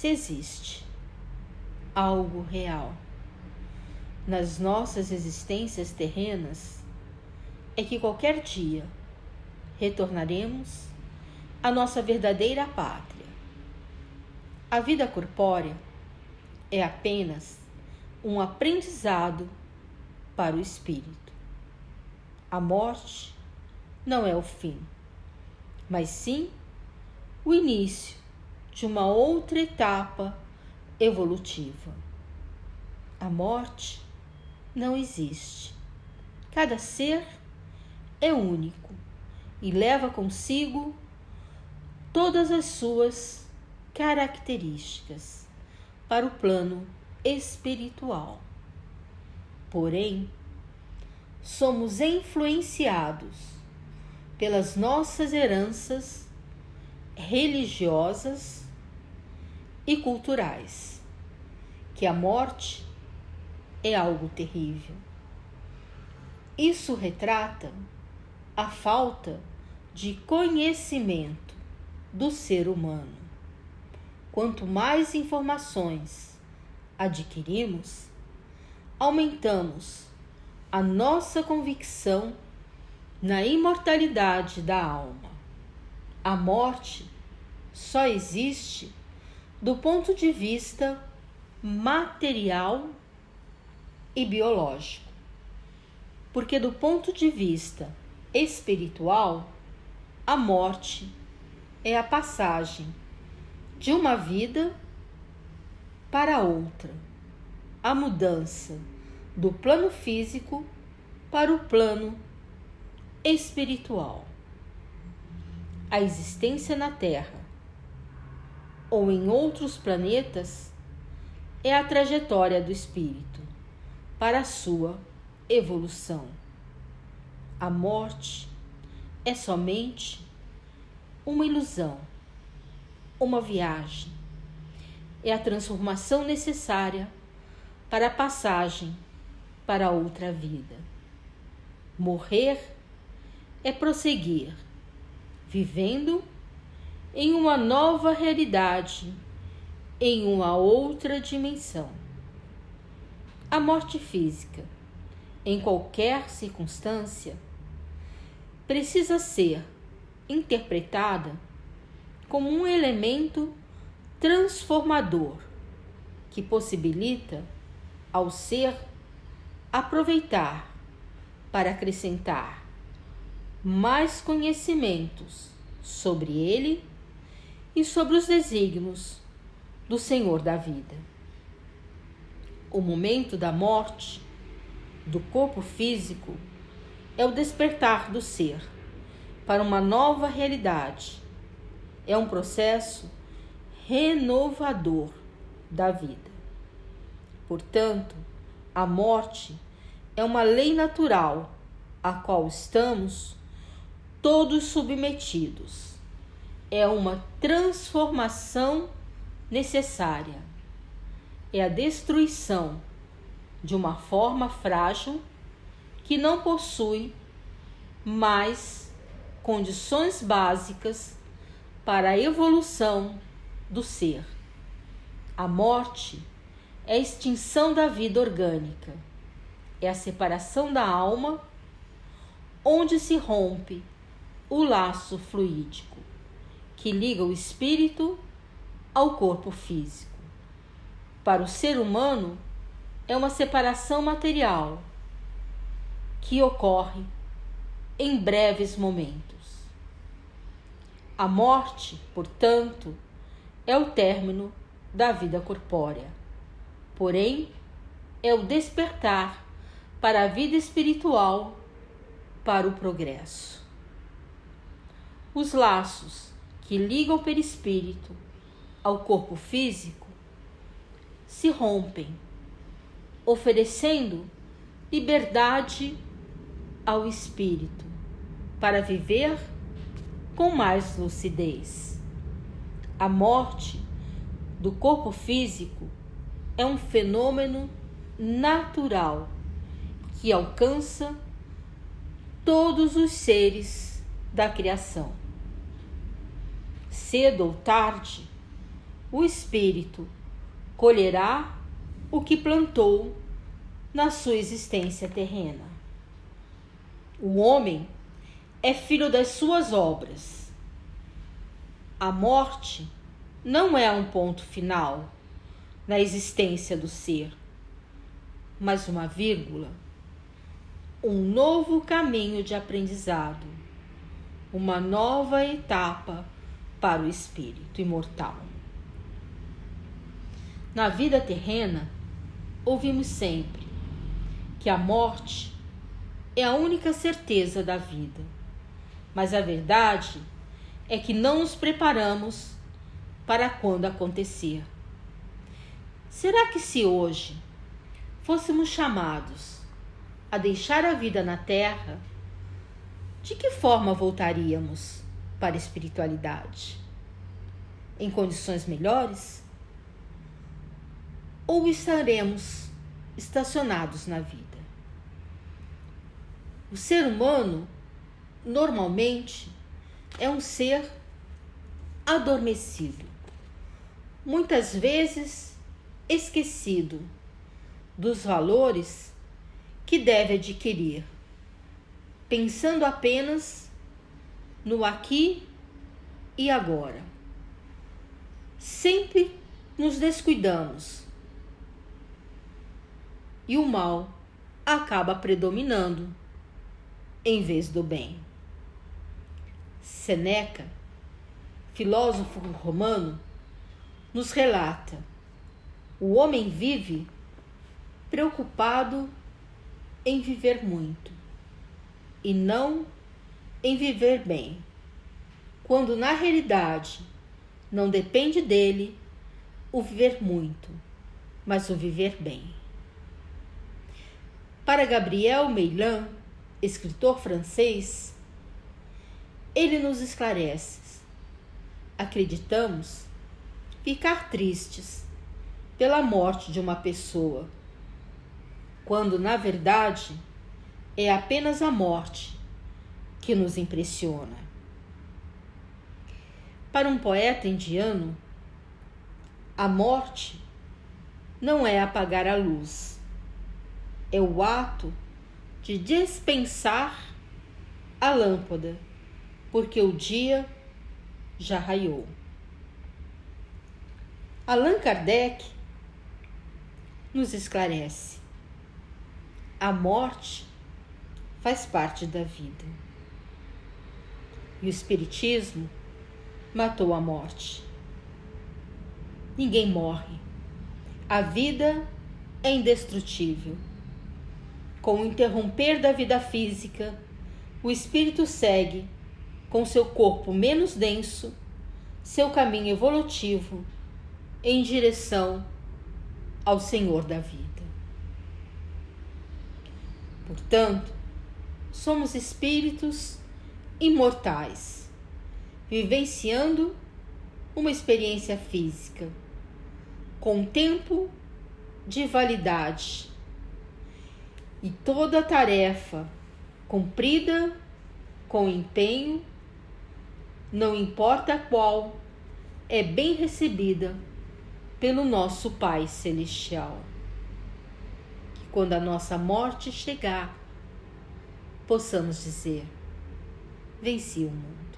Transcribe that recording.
se existe algo real nas nossas existências terrenas, é que qualquer dia retornaremos à nossa verdadeira pátria. A vida corpórea é apenas um aprendizado para o espírito. A morte não é o fim, mas sim o início de uma outra etapa evolutiva. A morte não existe. Cada ser é único e leva consigo todas as suas características para o plano espiritual. Porém, somos influenciados pelas nossas heranças religiosas e culturais, que a morte é algo terrível. Isso retrata a falta de conhecimento do ser humano. Quanto mais informações adquirimos, aumentamos a nossa convicção na imortalidade da alma. A morte só existe do ponto de vista material e biológico, porque do ponto de vista espiritual, a morte é a passagem de uma vida para outra, a mudança do plano físico para o plano espiritual. A existência na Terra ou em outros planetas é a trajetória do espírito para a sua evolução. A morte é somente uma ilusão, uma viagem. É a transformação necessária para a passagem para outra vida. Morrer é prosseguir, vivendo em uma nova realidade, em uma outra dimensão. A morte física, em qualquer circunstância, precisa ser interpretada como um elemento transformador que possibilita ao ser aproveitar para acrescentar mais conhecimentos sobre ele e sobre os desígnios do Senhor da vida. O momento da morte do corpo físico é o despertar do ser para uma nova realidade. É um processo renovador da vida. Portanto, a morte é uma lei natural a qual estamos todos submetidos. É uma transformação necessária. É a destruição de uma forma frágil que não possui mais condições básicas para a evolução do ser. A morte é a extinção da vida orgânica, é a separação da alma, onde se rompe o laço fluídico que liga o espírito ao corpo físico. Para o ser humano, é uma separação material que ocorre em breves momentos. A morte, portanto, é o término da vida corpórea. Porém, é o despertar para a vida espiritual, para o progresso. Os laços que ligam o perispírito ao corpo físico se rompem, oferecendo liberdade ao espírito para viver com mais lucidez. A morte do corpo físico é um fenômeno natural que alcança todos os seres da criação. Cedo ou tarde, o espírito colherá o que plantou na sua existência terrena. O homem é filho das suas obras. A morte não é um ponto final na existência do ser, mas uma vírgula, um novo caminho de aprendizado, uma nova etapa para o espírito imortal. Na vida terrena, ouvimos sempre que a morte é a única certeza da vida, mas a verdade é que não nos preparamos para quando acontecer. Será que se hoje fôssemos chamados a deixar a vida na Terra, de que forma voltaríamos para a espiritualidade? Em condições melhores? Ou estaremos estacionados na vida? O ser humano, normalmente, é um ser adormecido, muitas vezes esquecido dos valores que deve adquirir, pensando apenas no aqui e agora. Sempre nos descuidamos e o mal acaba predominando em vez do bem. Sêneca, filósofo romano, nos relata: o homem vive preocupado em viver muito e não em viver bem, quando na realidade não depende dele o viver muito, mas o viver bem. Para Gabriel Meilland, escritor francês, ele nos esclarece: acreditamos ficar tristes pela morte de uma pessoa, quando na verdade é apenas a morte que nos impressiona. Para um poeta indiano, a morte não é apagar a luz, é o ato de dispensar a lâmpada, porque o dia já raiou. Allan Kardec nos esclarece: a morte faz parte da vida. E o Espiritismo matou a morte. Ninguém morre. A vida é indestrutível. Com o interromper da vida física, o espírito segue, com seu corpo menos denso, seu caminho evolutivo em direção ao Senhor da vida. Portanto, somos espíritos imortais, vivenciando uma experiência física, com tempo de validade, e toda tarefa cumprida com empenho, não importa qual, é bem recebida pelo nosso Pai Celestial. Que quando a nossa morte chegar, possamos dizer: venci o mundo.